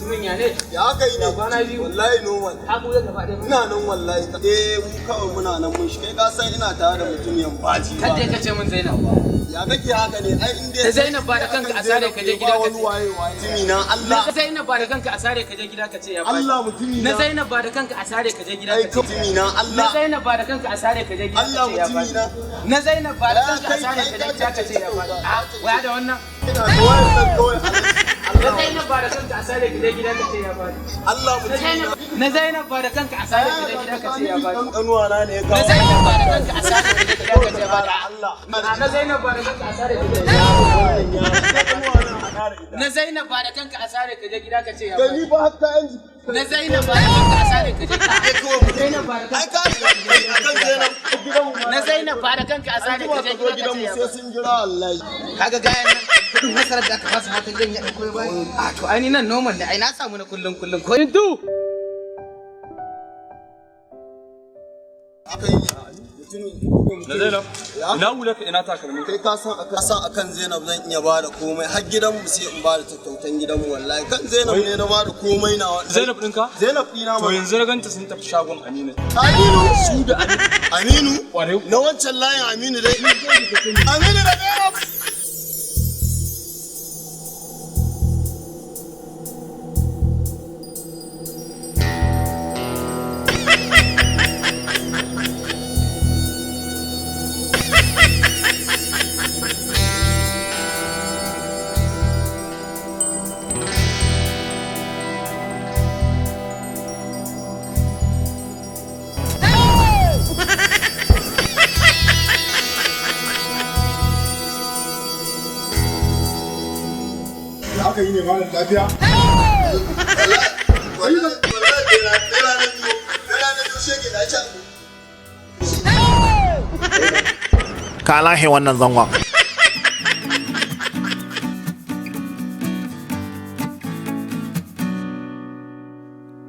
mutumin ya ne? Ya aka yi ne? Kwana biyu. Wallahi normal. Haku ya gaba ɗaya. Ina nan wallahi. Mu kawai muna nan mun shi kai ka san ina tare da mutumin baji ba. Kadda ka ce min Zainab. Ya kake haka ne? Ai in dai Zainab ba da kanka a sare ka je gida ka ce. Mutumi na Allah. Na Zainab ba da kanka a sare ka je gida ka ce ya bani. Allah mutumi na. Na Zainab ba da kanka a sare ka je gida Ai ka ce. mutumi na Allah. Na Zainab ba da kanka a sare ka je gida ka Allah ce ya mutumi bani. na. Na Zainab ba da kanka a sare ka je gida ka ce ya bani. A waya da wannan. Ina da wannan kawai. Na Zainab ba da kanka a sare ka je gida ka ce ya bani. Allah mutumi na. Na Zainab ba da kanka a sare ka je gida ka ce ya bani. Kanuwa na ne ya kawo. Na Zainab ba da kanka a sare ka je gida ka ce ya bani. Allah. Na Zainab ba da kanka a sare ka je gida. Na Zainab ba da kanka a sare ka je gida ka ce ya Kai bani. ni ba hakka yanzu. Na Zainab ba da kanka a sare ka je gida. Zainab ba da Ai kanka. ka akan Zainab gidanmu Na Zainab ba da kanka a sare ka je gida ka ce gidanmu ya sai bani. sun jira wallahi. Kaga gayan nan kudin masarar da aka fasa haka zan ya dauko bai. A to ai ni nan normal da ai na samu na kullun ko indu. Akai Na Zainab, ina wulaka ina takalmi. kai ka san akan Zainab zan iya bada komai har gidanmu sai in bada tattautan gidanmu wallahi kan Zainab ne na bada komai na wallahi. Zainab ɗinka? Zainab ɗina To ma. yanzu na ganta sun tafi shagon Aminu. Aminu Su da Aminu Ƙwarai. na wancan layin Aminu dai. Aminu da Zainab. Aka yi ne malam lafiya? Ka lahe wannan zangon.